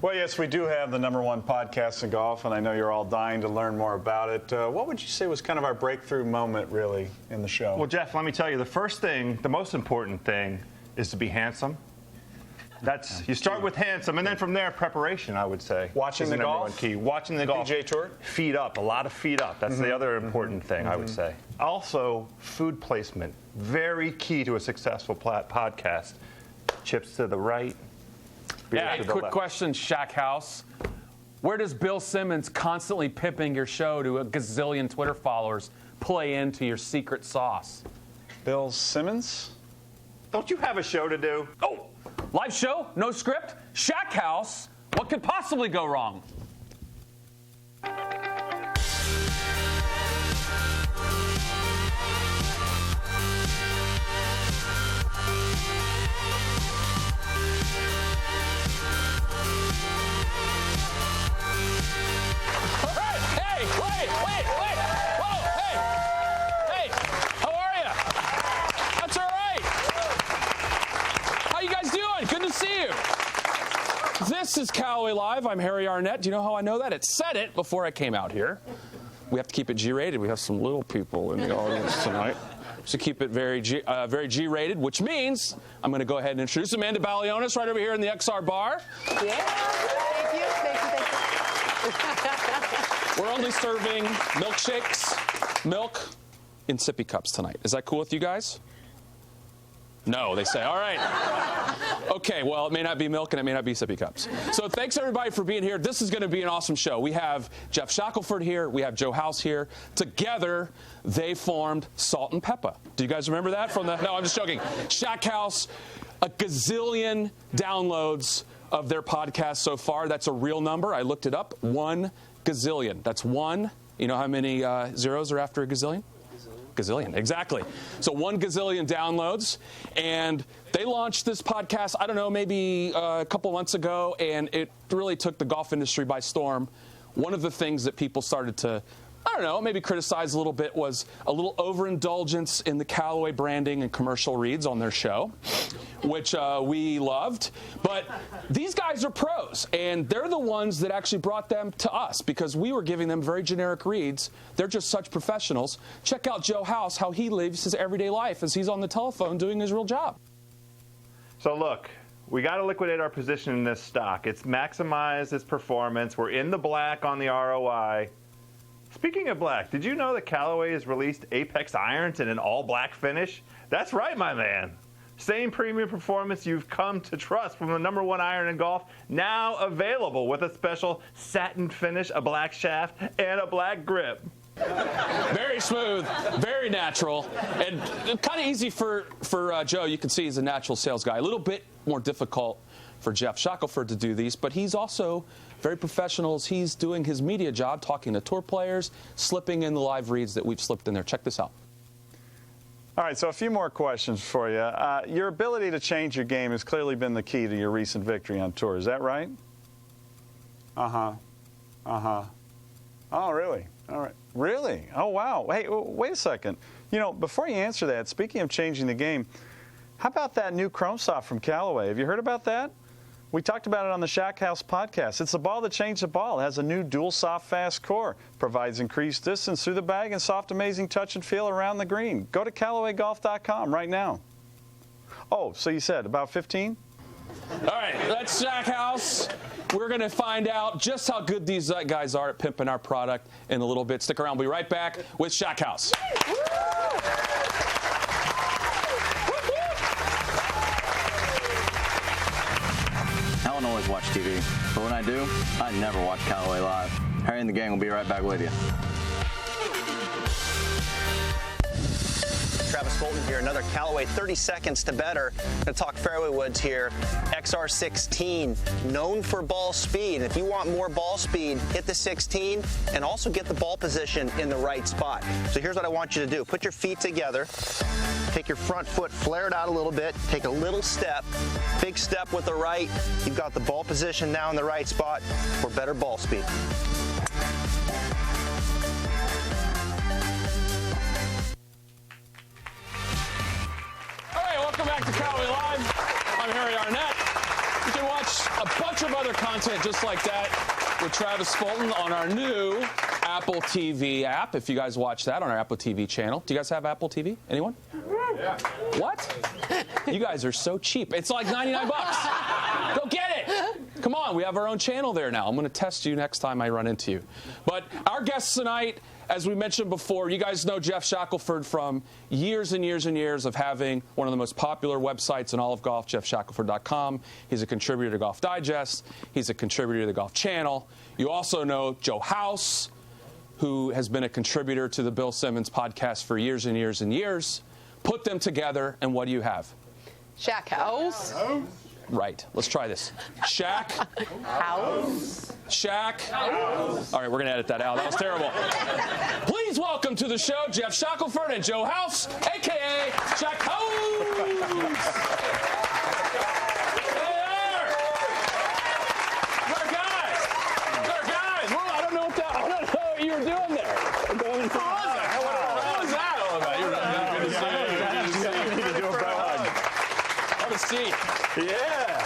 Well, yes, we do have the #1 podcast in golf, and I know you're all dying to learn more about it. What would you say was kind of our breakthrough moment, really, in the show? Well, Jeff, let me tell you, the first thing, the most important thing, is to be handsome. You start with handsome, and then from there, preparation, I would say. Watching the golf? Key. Watching the golf. PGA Tour? Feet up, a lot of feet up. That's the other important thing, I would say. Also, food placement, very key to a successful podcast. Chips to the right. Yeah, quick question, Shackhouse. Where does Bill Simmons constantly pimping your show to a gazillion Twitter followers play into your secret sauce? Bill Simmons? Don't you have a show to do? Oh, live show, no script, Shackhouse. What could possibly go wrong? This is Callaway Live. I'm Harry Arnett. Do you know how I know that? It said it before I came out here. We have to keep it G-rated. We have some little people in the audience tonight. So keep it very G-rated, which means I'm going to go ahead and introduce Amanda Balionis right over here in the XR bar. Yeah. Thank you. We're only serving milkshakes, milk in sippy cups tonight. Is that cool with you guys? No, they say. All right. Okay, well, it may not be milk and it may not be sippy cups. So thanks, everybody, for being here. This is going to be an awesome show. We have Jeff Shackelford here. We have Joe House here. Together, they formed Salt and Peppa. Do you guys remember that from the... No, I'm just joking. Shackhouse, a gazillion downloads of their podcast so far. That's a real number. I looked it up. 1 gazillion. That's one. You know how many zeros are after a gazillion? Gazillion, exactly. So 1 gazillion downloads, and they launched this podcast, I don't know, maybe a couple months ago, and it really took the golf industry by storm. One of the things that people started to, I don't know, maybe criticize a little bit was a little overindulgence in the Callaway branding and commercial reads on their show, which we loved. But these guys are pros, and they're the ones that actually brought them to us because we were giving them very generic reads. They're just such professionals. Check out Joe House, how he lives his everyday life as he's on the telephone doing his real job. So look, we got to liquidate our position in this stock. It's maximized its performance. We're in the black on the ROI. Speaking of black, did you know that Callaway has released Apex irons in an all-black finish? That's right, my man. Same premium performance you've come to trust from the #1 iron in golf, now available with a special satin finish, a black shaft, and a black grip. Very smooth, very natural, and kind of easy for Joe. You can see he's a natural sales guy. A little bit more difficult for Jeff Shackelford to do these, but he's also very professional as he's doing his media job, talking to tour players, slipping in the live reads that we've slipped in there. Check this out. All right, so a few more questions for you. Your ability to change your game has clearly been the key to your recent victory on tour. Is that right? Uh-huh. Oh, really? All right. Really? Oh, wow. Hey, wait a second. You know, before you answer that, speaking of changing the game, how about that new Chrome Soft from Callaway? Have you heard about that? We talked about it on the Shackhouse podcast. It's the ball that changed the ball. It has a new dual soft fast core, provides increased distance through the bag and soft amazing touch and feel around the green. Go to CallawayGolf.com right now. Oh, so you said about 15? All right, that's Shackhouse. We're going to find out just how good these guys are at pimping our product in a little bit. Stick around. We'll be right back with Shackhouse. I don't always watch TV, but when I do, I never watch Callaway Live. Harry and the gang will be right back with you. Travis Fulton here, another Callaway 30 seconds to better. Going to talk fairway woods here. XR16, known for ball speed. If you want more ball speed, hit the 16 and also get the ball position in the right spot. So here's what I want you to do. Put your feet together. Take your front foot, flare it out a little bit. Take a little step. Big step with the right. You've got the ball position now in the right spot for better ball speed. Welcome back to Callaway Live. I'm Harry Arnett. You can watch a bunch bunch of other content just like that with Travis Fulton on our new Apple TV app. If you guys watch that on our Apple TV channel. Do you guys have Apple TV? Anyone? Yeah. What? You guys are so cheap. It's like 99 bucks. Go get it. Come on, we have our own channel there now. I'm going to test you next time I run into you. But our guests tonight, as we mentioned before, you guys know Jeff Shackelford from years and years and years of having one of the most popular websites in all of golf, jeffshackelford.com. He's a contributor to Golf Digest. He's a contributor to the Golf Channel. You also know Joe House, who has been a contributor to the Bill Simmons podcast for years and years and years. Put them together, and what do you have? Shackhouse. Right. Let's try this. Shack. House. Shack. House. All right, we're going to edit that out. That was terrible. Please welcome to the show Jeff Shackelford and Joe House, a.k.a. Shackhouse. Yeah.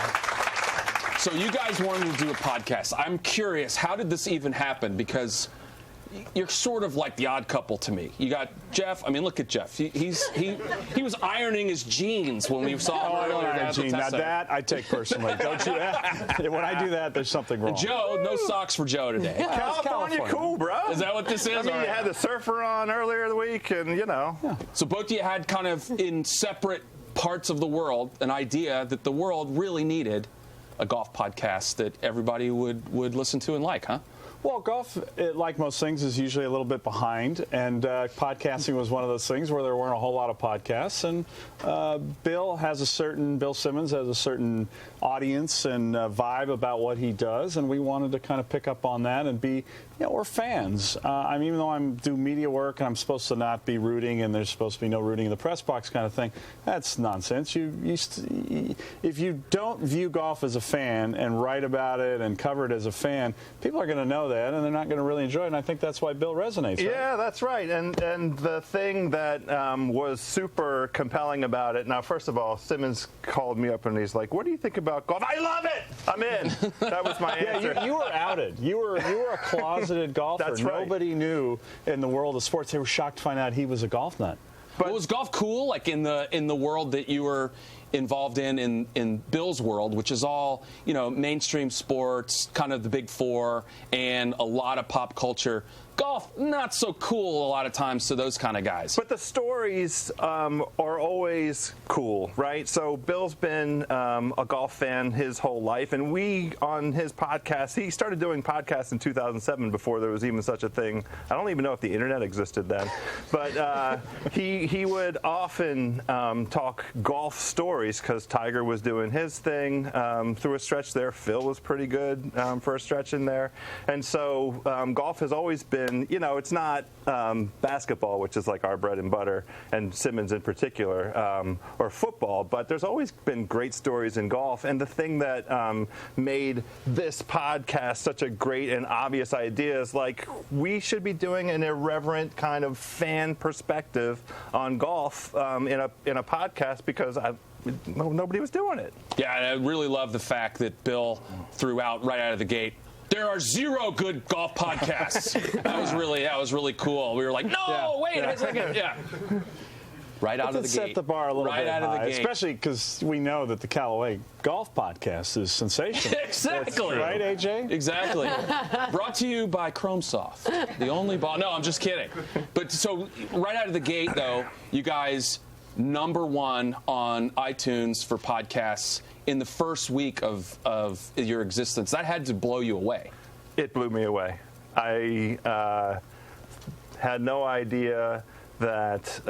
So you guys wanted to do a podcast. I'm curious, how did this even happen? Because you're sort of like the odd couple to me. You got Jeff. I mean, look at Jeff. He was ironing his jeans when we saw him earlier. Now that I take personally. Don't you? When I do that, there's something wrong. And Joe, no socks for Joe today. California cool, bro. Is that what this is? I mean, you had the surfer on earlier the week, and you know. Yeah. So both of you had kind of in separate parts of the world an idea that the world really needed a golf podcast that everybody would listen to and like, huh? Well, golf, like most things, is usually a little bit behind, and podcasting was one of those things where there weren't a whole lot of podcasts. And Bill Simmons has a certain audience and vibe about what he does, and we wanted to kind of pick up on that and be, we're fans. Even though I do media work and I'm supposed to not be rooting, and there's supposed to be no rooting in the press box kind of thing, that's nonsense. If you don't view golf as a fan and write about it and cover it as a fan, people are going to know that, and they're not going to really enjoy it. And I think that's why Bill resonates. Right? Yeah, that's right. And the thing that was super compelling about it. Now, first of all, Simmons called me up and he's like, "What do you think about golf?" I love it. I'm in. That was my answer. You were outed. You were a closeted golfer. That's right. Nobody knew in the world of sports. They were shocked to find out he was a golf nut. But was golf cool, like in the world that you were involved in Bill's world, which is all, mainstream sports, kind of the big four, and a lot of pop culture? Golf, not so cool a lot of times to those kind of guys. But the stories are always cool, right? So Bill's been a golf fan his whole life, and we, on his podcast, he started doing podcasts in 2007 before there was even such a thing. I don't even know if the internet existed then. But he would often talk golf stories because Tiger was doing his thing through a stretch there. Phil was pretty good for a stretch in there. And so golf has always been, it's not basketball, which is like our bread and butter, and Simmons in particular, or football, but there's always been great stories in golf. And the thing that made this podcast such a great and obvious idea is, like, we should be doing an irreverent kind of fan perspective on golf in a podcast, because nobody was doing it. Yeah, and I really love the fact that Bill threw out right out of the gate, there are 0 good golf podcasts. That was really cool. We were like, wait a second. Yeah. Right out of the gate. Set the bar a little bit high, especially because we know that the Callaway golf podcast is sensational. Exactly. Right, AJ? Exactly. Brought to you by Chromesoft. The only ball. No, I'm just kidding. But so right out of the gate, though, you guys #1 on iTunes for podcasts in the first week of your existence. That had to blow you away. It blew me away. I had no idea that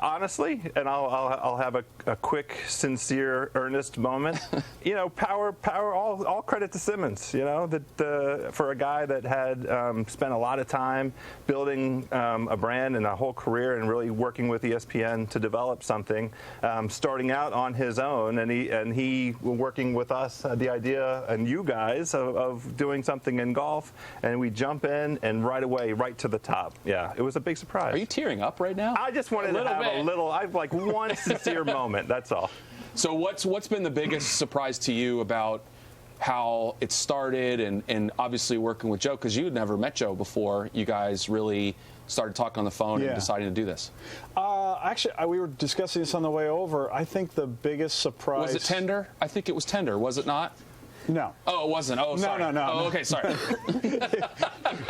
honestly, and I'll have a quick, sincere, earnest moment. Power. All credit to Simmons. That for a guy that had spent a lot of time building a brand and a whole career, and really working with ESPN to develop something, starting out on his own, and he working with us had the idea, and you guys, of doing something in golf, and we jump in and right away, right to the top. Yeah, it was a big surprise. Are you tearing up right now? I just wanted to have a little, like one sincere moment. That's all. So what's been the biggest surprise to you about how it started and obviously working with Joe, because you had never met Joe before you guys really started talking on the phone and deciding to do this? Actually, we were discussing this on the way over. I think the biggest surprise... Was it Tinder? I think it was Tinder, was it not? No. Oh, it wasn't. Oh, sorry. No. Oh, okay, sorry.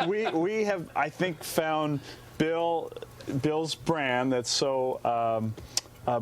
we have, I think, found Bill's brand that's so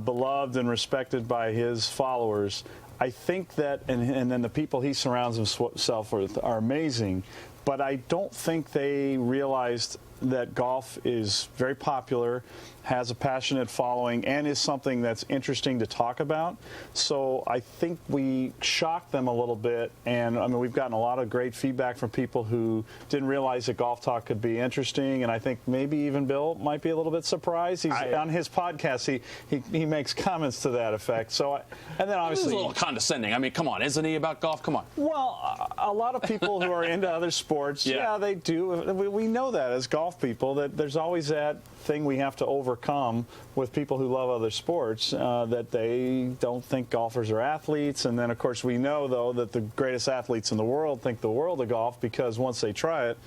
beloved and respected by his followers. I think that, and then the people he surrounds himself with are amazing, but I don't think they realized that golf is very popular, has a passionate following, and is something that's interesting to talk about. So I think we shocked them a little bit, and I mean, we've gotten a lot of great feedback from people who didn't realize that Golf Talk could be interesting, and I think maybe even Bill might be a little bit surprised. On his podcast, he makes comments to that effect. So, and then obviously... This is a little condescending. I mean, come on, isn't he about golf? Come on. Well, a lot of people who are into other sports, they do. We know that as golf people, that there's always that thing we have to overcome with people who love other sports, that they don't think golfers are athletes. And then, of course, we know, though, that the greatest athletes in the world think the world of golf, because once they try it,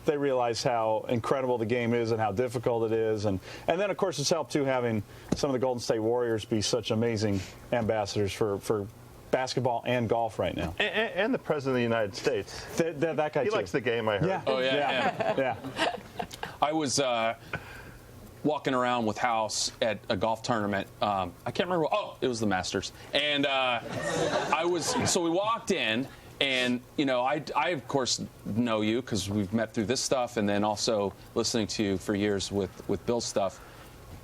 they realize how incredible the game is and how difficult it is. And then, of course, it's helped, too, having some of the Golden State Warriors be such amazing ambassadors for basketball and golf right now. And the President of the United States. That guy, he too. likes the game, I heard. Yeah. Oh, yeah. I was walking around with House at a golf tournament. I can't remember. It was the Masters. And so we walked in, and, you know, I of course know you because we've met through this stuff, and then also listening to you for years with Bill's stuff.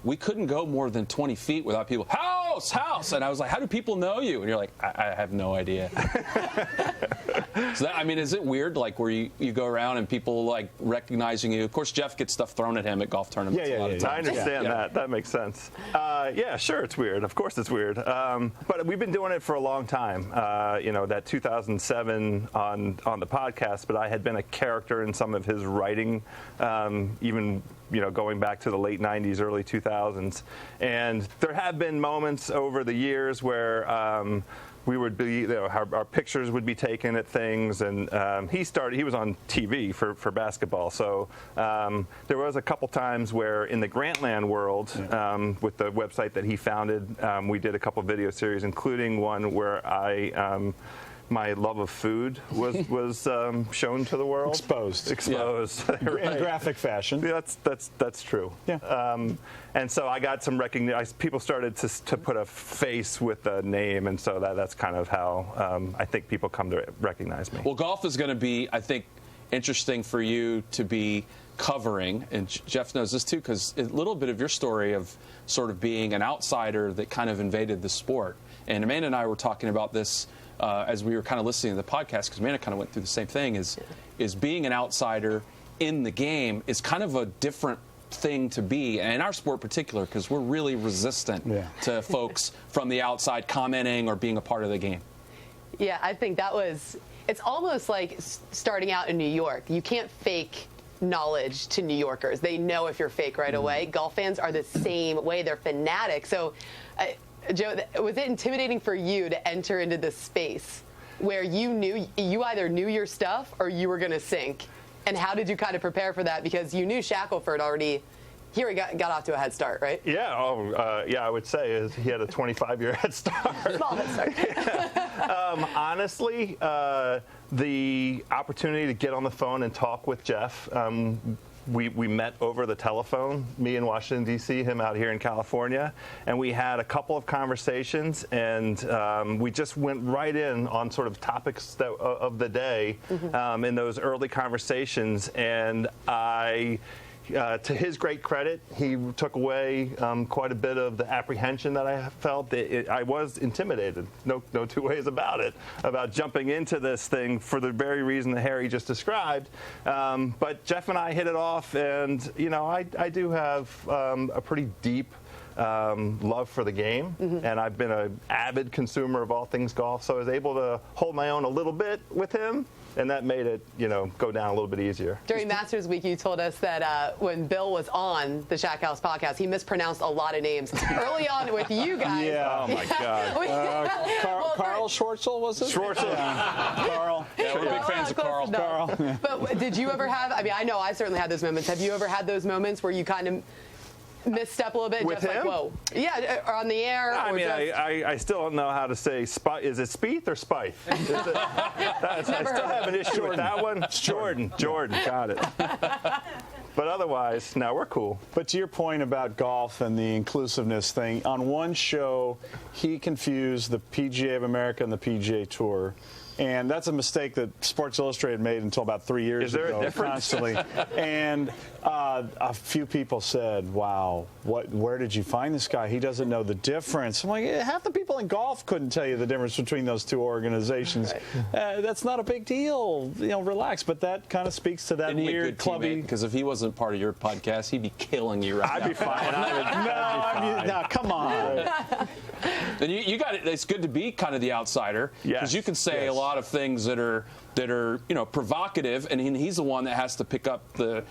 We couldn't go more than 20 feet without people, House! And I was like, how do people know you? And you're like, I have no idea. So that, I mean, is it weird, like, where you go around and people, like, recognizing you? Of course, Jeff gets stuff thrown at him at golf tournaments a lot of times. I understand that. That makes sense. Yeah, sure, it's weird. Of course it's weird. But we've been doing it for a long time. You know, that 2007 on the podcast, but I had been a character in some of his writing, even, you know, going back to the late 90s, early 2000s. And there have been moments over the years where we would be, you know, our pictures would be taken at things, and he was on TV for basketball. So there was a couple times where in the Grantland world, with the website that he founded, we did a couple video series, including one where my love of food was shown to the world. Exposed. Right. In graphic fashion. Yeah, that's true. Yeah. And so I got some recognition. People started to put a face with a name, and so that's kind of how I think people come to recognize me. Well, golf is going to be, I think, interesting for you to be covering, and Jeff knows this too, because a little bit of your story of sort of being an outsider that kind of invaded the sport. And Amanda and I were talking about this as we were kind of listening to the podcast, because Amanda kind of went through the same thing, is being an outsider in the game is kind of a different thing to be, and in our sport in particular, because we're really resistant to folks from the outside commenting or being a part of the game. Yeah, I think it's almost like starting out in New York. You can't fake knowledge to New Yorkers. They know if you're fake right away. Golf fans are the same way. They're fanatics. So, Joe, was it intimidating for you to enter into this space where you either knew your stuff or you were going to sink? And how did you kind of prepare for that? Because you knew Shackelford already. Here he got off to a head start, right? Yeah, I would say he had a 25-year head start. Small head start. Honestly, the opportunity to get on the phone and talk with Jeff, we met over the telephone, me in Washington, D.C., him out here in California, and we had a couple of conversations, and we just went right in on sort of topics of the day in those early conversations, and to his great credit, he took away quite a bit of the apprehension that I felt. I was intimidated, no two ways about it, about jumping into this thing for the very reason that Harry just described. But Jeff and I hit it off, and you know, I do have a pretty deep love for the game, and I've been an avid consumer of all things golf, so I was able to hold my own a little bit with him, and that made it, go down a little bit easier. During Masters Week, you told us that when Bill was on the Shackhouse podcast, he mispronounced a lot of names early on with you guys. Yeah. Oh, my God. Carl Schwartzel, was it? Schwartzel. Yeah. Carl. Yeah, we're big fans of Carl. But did you ever have, I know I certainly had those moments. Have you ever had those moments where you kind of misstep a little bit? With just him? like, whoa. Yeah, or on the air. I still don't know how to say is it Spieth or Spite? I still have an issue with that one. Jordan, got it. But otherwise, no, we're cool. But to your point about golf and the inclusiveness thing, on one show, he confused the PGA of America and the PGA Tour. And that's a mistake that Sports Illustrated made until about 3 years ago. Is there a difference? Constantly. And a few people said, wow, where did you find this guy? He doesn't know the difference. I'm like, half the people in golf couldn't tell you the difference between those two organizations. Right. That's not a big deal. Relax. But that kind of speaks to that weird clubby. Because if he wasn't part of your podcast, he'd be killing you right now. I'd be fine. No, come on. And you got it. It's good to be kind of the outsider because you can say a lot of things that are provocative, and he's the one that has to pick up the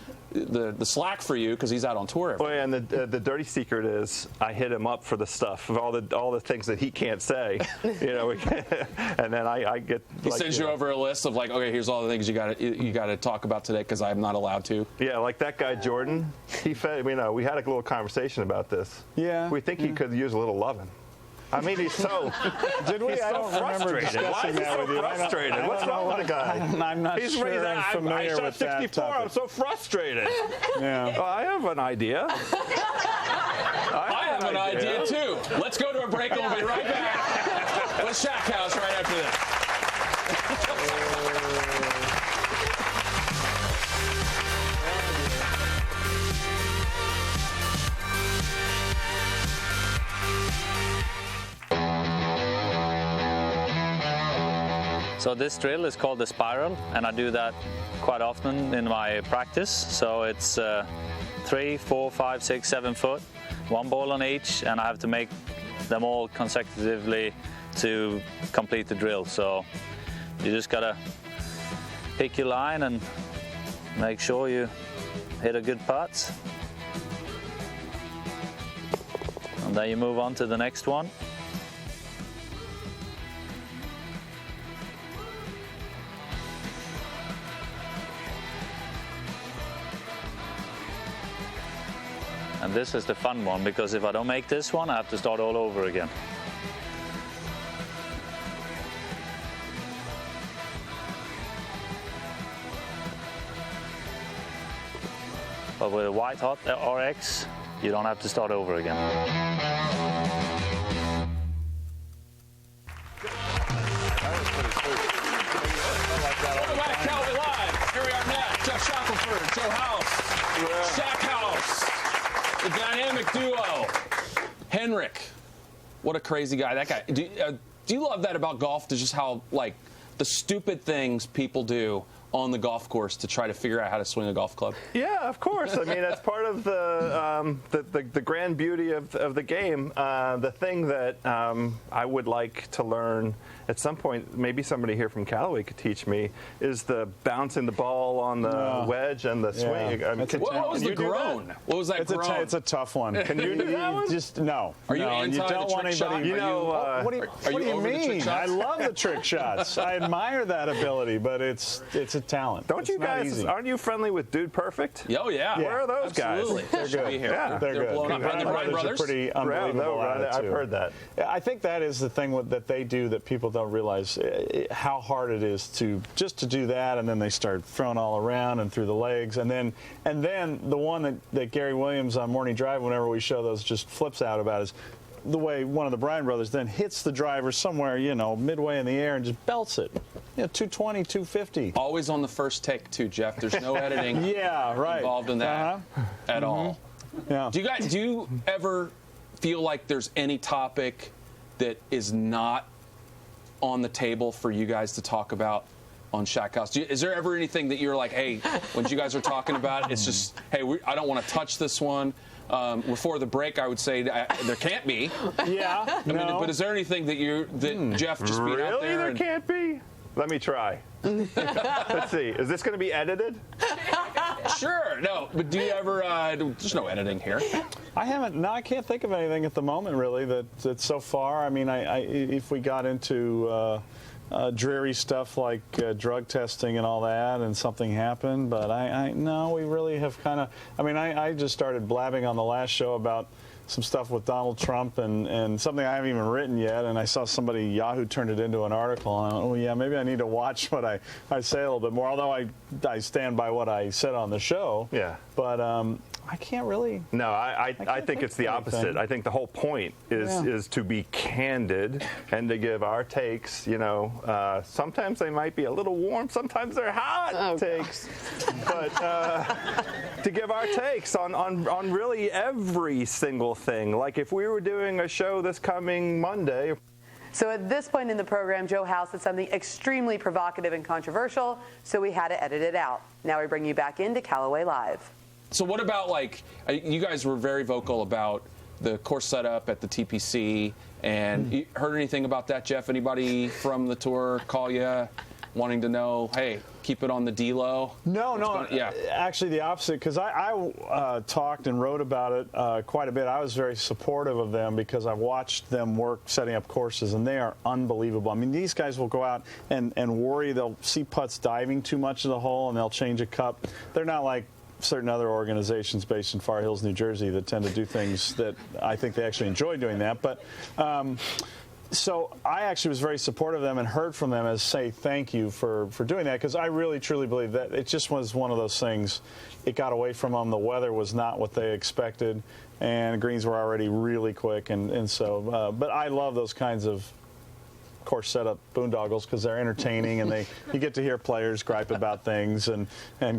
slack for you because he's out on tour. Well, and the dirty secret is I hit him up for the stuff of all the things that he can't say, and then I get. He sends you over a list of okay, here's all the things you got to talk about today because I'm not allowed to. Yeah, like that guy Jordan. He fed. We had a little conversation about this. Yeah. We think he could use a little loving. I mean, he's so. Did we? He's I so don't remember frustrated. Why is he so frustrated? What's wrong with the guy? I'm not He's sure I'm familiar with with that. I shot 64. topic. I'm so frustrated. Yeah. Well, I have an idea. I have an idea too. Let's go to a break and we'll be right back with Shackhouse right after this. So this drill is called the spiral, and I do that quite often in my practice. So it's 3, 4, 5, 6, 7 foot, one ball on each, and I have to make them all consecutively to complete the drill. So you just gotta pick your line and make sure you hit a good putt. And then you move on to the next one. And this is the fun one, because if I don't make this one, I have to start all over again. But with a white hot RX, you don't have to start over again. Welcome back, Callaway Live. Here we are next. Jeff Shackelford, Joe House, Shackhouse, the dynamic duo. Henrik, what a crazy guy. That guy. Do you love that about golf? Just how the stupid things people do on the golf course to try to figure out how to swing a golf club? Yeah, of course. I mean, that's part of the grand beauty of the game. The thing that I would like to learn at some point, maybe somebody here from Callaway could teach me, is the bouncing the ball on the wedge and the swing. Yeah. I mean, What was the groan? What was that groan? It's a tough one. Can you do that one? Just no. Are you no, anti you don't the want trick shot? anybody. What do you over the trick mean? shots? I love the trick shots. I admire that ability, but it's a talent. Don't you guys? Aren't you friendly with Dude Perfect? Oh yeah. Where are those Absolutely. guys? They're good. Be here. Yeah. They're good. blowing up. Bryan And the Bryan brothers brothers? are pretty unbelievable at it, I've too. heard that. I think that is the thing that they do that people don't realize how hard it is to do that, and then they start throwing all around and through the legs, and then the one that Gary Williams on Morning Drive, whenever we show those, just flips out about is the way one of the Bryan brothers then hits the driver somewhere, midway in the air and just belts it. 220, 250. Always on the first take too, Jeff. There's no editing involved in that at all. Yeah. Do you ever feel like there's any topic that is not on the table for you guys to talk about on Shackhouse? Is there ever anything that you're like, hey, when you guys are talking about it, it's just, hey, I don't want to touch this one. Before the break, I would say there can't be. Yeah. I mean, but is there anything that Jeff just beat out there? Really, there can't be? Let me try. Let's see. Is this going to be edited? Sure. No, but do you ever? There's no editing here. I haven't. No, I can't think of anything at the moment really that's so far. I mean, if we got into dreary stuff like drug testing and all that, and something happened, but no, we really have kind of. I mean, I just started blabbing on the last show about some stuff with Donald Trump and something I haven't even written yet, and I saw somebody, Yahoo turned it into an article, and I went, oh yeah, maybe I need to watch what I say a little bit more, although I stand by what I said on the show. Yeah. But I can't really. No, I think it's the opposite. I think the whole point is to be candid and to give our takes. You know, sometimes they might be a little warm, sometimes they're hot takes, but to give our takes on really every single thing. Like if we were doing a show this coming Monday. So at this point in the program, Joe House said something extremely provocative and controversial, so we had to edit it out. Now we bring you back into Callaway Live. So what about, like, you guys were very vocal about the course setup at the TPC, and you heard anything about that, Jeff? Anybody from the tour call you wanting to know, hey, keep it on the D-low? No, actually the opposite, because I talked and wrote about it quite a bit. I was very supportive of them because I watched them work setting up courses, and they are unbelievable. I mean, these guys will go out and worry. They'll see putts diving too much in the hole, and they'll change a cup. They're not like certain other organizations based in Far Hills, New Jersey, that tend to do things that I think they actually enjoy doing that. But so I actually was very supportive of them and heard from them as say thank you for doing that, because I really truly believe that it just was one of those things. It got away from them. The weather was not what they expected, and greens were already really quick, and so. But I love those kinds of course setup boondoggles because they're entertaining, and you get to hear players gripe about things and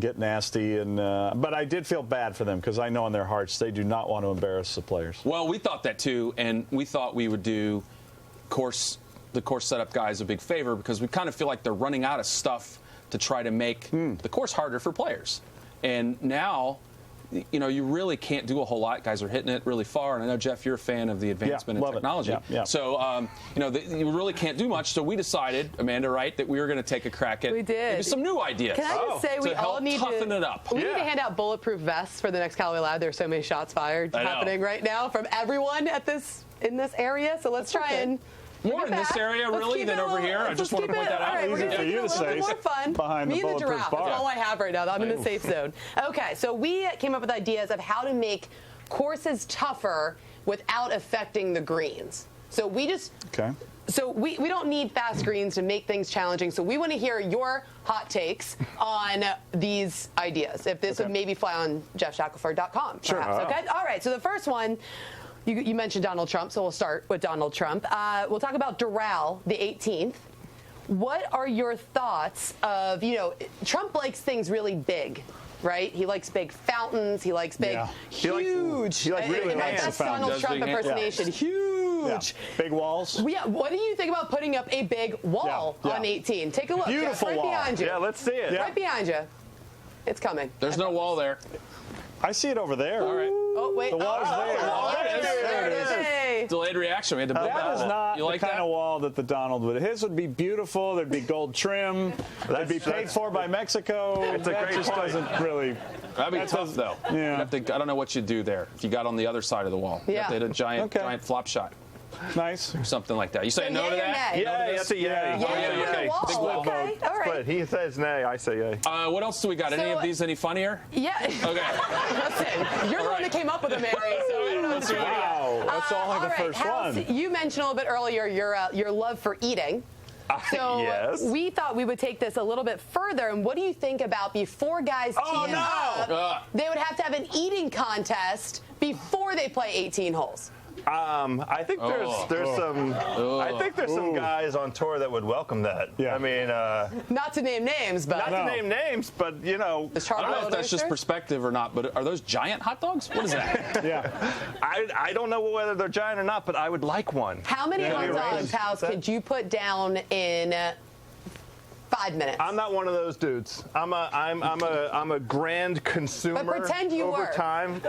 get nasty, and but I did feel bad for them because I know in their hearts they do not want to embarrass the players. Well, we thought that too, and we thought we would do the course setup guys a big favor because we kind of feel like they're running out of stuff to try to make the course harder for players. And now, you know, you really can't do a whole lot. Guys are hitting it really far, and I know, Jeff, you're a fan of the advancement in technology. Yeah. So, you know, you really can't do much. So we decided, Amanda, right, that we were going to take a crack at maybe some new ideas. Can I just say we all need toughen it up. We need to hand out bulletproof vests for the next Callaway Live. There's so many shots fired happening right now from everyone in this area. So let's try and. More in this area, really, than over here. I just want to point that out. All right, we're going to keep it a little bit more fun. Behind Me the and the giraffe. bar. That's all I have right now. I'm in the safe zone. Okay, so we came up with ideas of how to make courses tougher without affecting the greens. So we just... Okay. So we don't need fast greens to make things challenging. So we want to hear your hot takes on these ideas. If this would maybe fly on jeffshackelford.com. Sure. Okay. All right. So the first one... You mentioned Donald Trump, so we'll start with Donald Trump. We'll talk about Doral, the 18th. What are your thoughts of, you know, Trump likes things really big, right? He likes big fountains. He likes big, huge. He likes really that's Donald Trump impersonation. Huge. Yeah. Big walls. Yeah. What do you think about putting up a big wall on 18? Take a look. Beautiful Jeff, right wall. behind you. Yeah, let's see it. Right behind you. It's coming. There's no wall there. I see it over there. All right. Oh, wait. The wall's there. There it is. Hey. Delayed reaction. We had to build That is not the kind of wall that the Donald would. His would be beautiful. There'd be gold trim. It'd be paid for by Mexico. It's a that great just point. doesn't really. That'd be tough, though. Yeah. I don't know what you'd do there if you got on the other side of the wall. You have to hit a giant flop shot. Nice. Or something like that. You say no to that? Yeah, that's a yay. Okay. Big wall. Okay. All right. But he says nay, I say yay. What else do we got? Any of these any funnier? Yeah. Okay. Listen, you're the one that came up with them, Mary, so I don't know what to do. Wow. That's only the first House, one. you mentioned a little bit earlier your love for eating. So yes. we thought we would take this a little bit further. And what do you think about before guys tee up, they would have to have an eating contest before they play 18 holes? I think there's some guys on tour that would welcome that. Yeah. I mean, not to name names, but you know, I don't know if that's just perspective or not, but are those giant hot dogs? What is that? Yeah. I don't know whether they're giant or not, but I would like one. How many hot dogs, House, could you put down in 5 minutes. I'm not one of those dudes. I'm a grand consumer. But pretend you over were. time.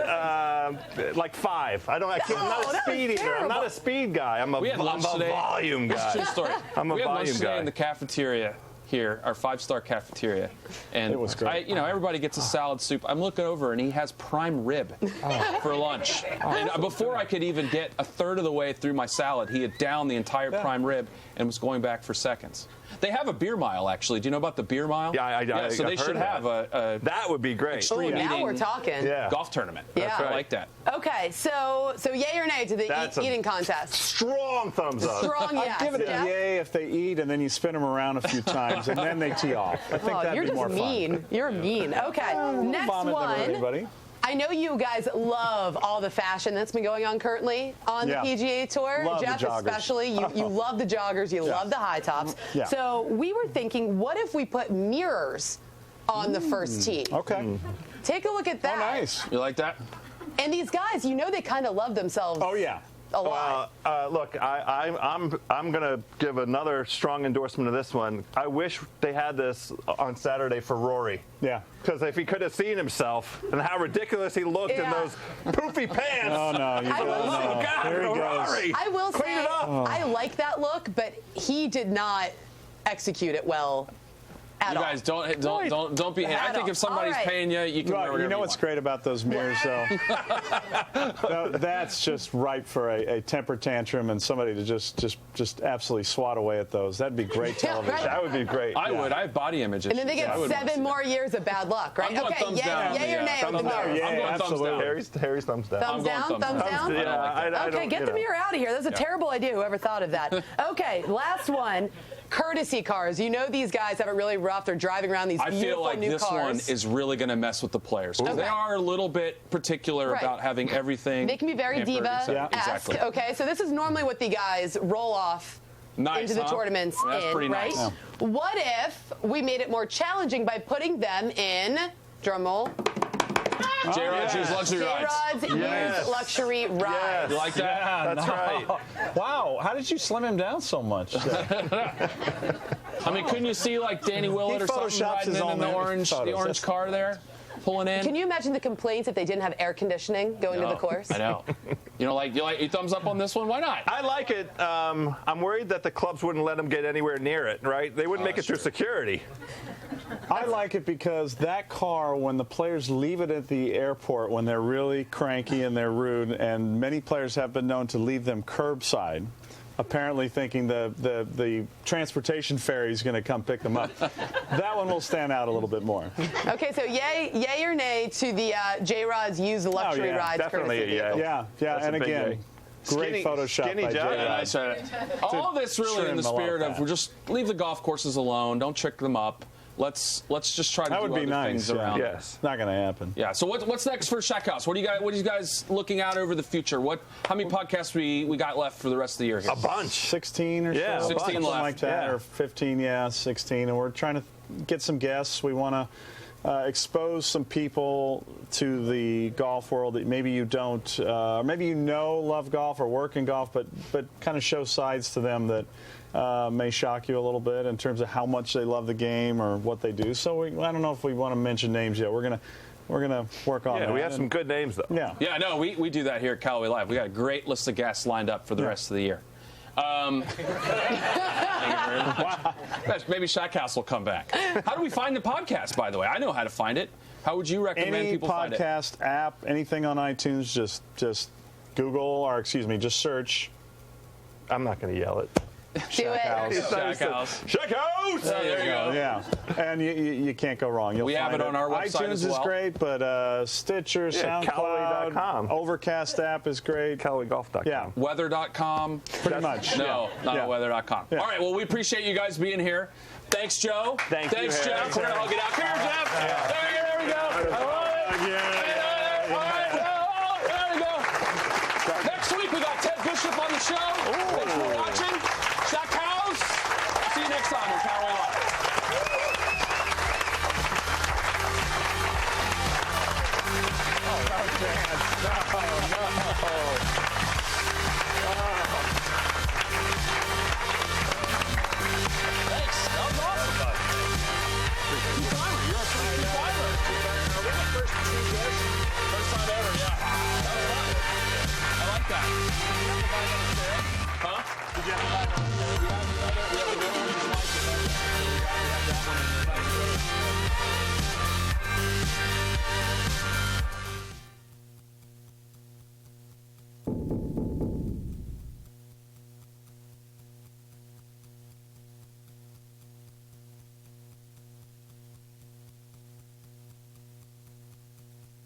Like 5. I'm not a speed eater. I'm not a speed guy. I'm a volume guy. True story. I'm a we had lunch volume today guy. in the cafeteria here, our 5-star cafeteria, and it was great. everybody gets a salad soup. I'm looking over, and he has prime rib for lunch. And before I could even get a third of the way through my salad, he had downed the entire prime rib and was going back for seconds. They have a beer mile, actually. Do you know about the beer mile? Yeah, so they I've should heard have a that would be great. extreme now eating we're talking. Yeah. golf tournament. Yeah. I like that. Okay, so yay or nay to the That's a eating contest? Strong thumbs up. Strong yes. I'd give it Jeff? a yay if they eat and then you spin them around a few times and then they tee off. I think Oh, that'd you're be just more mean. fun. You're mean. Okay, next Vomit never hurt one. anybody. I know you guys love all the fashion that's been going on currently on Yeah. the PGA Tour. Love the Jeff, joggers. especially, you love the joggers, you love the high tops. Yeah. So we were thinking, what if we put mirrors on the first tee? Okay. Take a look at that. Oh, nice. You like that? And these guys, they kind of love themselves Oh, yeah. a lot. Look, I'm going to give another strong endorsement of this one. I wish they had this on Saturday for Rory. Yeah. Because if he could have seen himself and how ridiculous he looked in Yeah. those poofy pants. Oh, no. You I don't will know. Oh, God, There he goes. Rory. I will Clean say, it up. I like that look, but he did not execute it well at You all. guys don't be. I think if somebody's All right. paying you, you can wear Well, whatever you know what's want. great about those mirrors, though? That's just ripe for a temper tantrum and somebody to just absolutely swat away at those. That'd be great Yeah, television. right. That would be great. I would. I have body image issues. And then they get I would wanna see 7 that. more years of bad luck, right? I'm going Okay, thumbs down. yay or nay Thumbs with the down. mirrors? Yeah, I'm going thumbs absolutely. down. Harry's thumbs down. Thumbs down? going Thumbs down? I don't like that. Okay, get the mirror out of here. That's a terrible idea. Whoever thought of that. Okay, last one. Courtesy cars. These guys have it really rough. They're driving around these I beautiful feel like new this cars. one is really going to mess with the players. 'Cause Okay. They are a little bit particular Right. about having everything. They can be very pampered, diva-esque. Exactly. Okay, so this is normally what the guys roll off Nice, into the huh? tournaments That's in, pretty right? nice. Yeah. What if we made it more challenging by putting them in, drumroll, J-Rod's used luxury rides. J-Rod's Yes. used luxury rides? You like that? Yeah, That's no. right. Wow, how did you slim him down so much? I mean, couldn't you see like Danny Willett He or something photoshops riding his in own the orange photos. car there, pulling in? Can you imagine the complaints if they didn't have air conditioning going to the course? I know. You thumbs up on this one? Why not? I like it. I'm worried that the clubs wouldn't let them get anywhere near it, right? They wouldn't make it through security. I like it because that car, when the players leave it at the airport, when they're really cranky and they're rude, and many players have been known to leave them curbside, apparently thinking the transportation ferry is going to come pick them up. That one will stand out a little bit more. Okay, so yay or nay to the J-Rod's used luxury yeah, rides definitely courtesy a yay. vehicle? Yeah, That's a and big again, yay. great Photoshop skinny by John. J-Rod. All this really in the trim a lot spirit of back. we're just leave the golf courses alone. Don't trick them up. Let's just try to That do would be other nice. things Yeah. around. Yes. Not going to happen. Yeah. So what's next for Shackhouse? What are you guys looking out over the future? How many podcasts we got left for the rest of the year here? A bunch. 16 or Yeah, so, 16 something left. like that, Yeah. or 15, 16, and we're trying to get some guests. We want to expose some people to the golf world that maybe you don't, maybe love golf or work in golf, but kind of show sides to them that may shock you a little bit in terms of how much they love the game or what they do. So I don't know if we want to mention names yet. We're gonna work on that. Yeah, we have some good names, though. Yeah. Yeah, no, we do that here at Callaway Live. We got a great list of guests lined up for the rest of the year. Maybe Shackhouse will come back. How do we find the podcast, by the way? I know how to find it. How would you recommend Any people find it? podcast app, anything on iTunes, just Google, just search. I'm not going to yell it. Do it. Shackhouse. Shackhouse! There you go. Yeah, and you can't go wrong. You'll We have find it on our website iTunes as well. is great, but Stitcher, Yeah, SoundCloud, Callaway.com. Overcast app is great. CallawayGolf.com. Yeah, Weather.com. pretty much. No, not Yeah. weather.com. Yeah. All right, well, we appreciate you guys being here. Thanks, Joe. Thanks, Jeff. Harry. We're going to hug it out. Come here, Jeff. There we go. All right, there we go. Next week, we got Ted Bishop on the show. Thanks for watching. Shackhouse. See you next time on Callaway Live. Oh, no.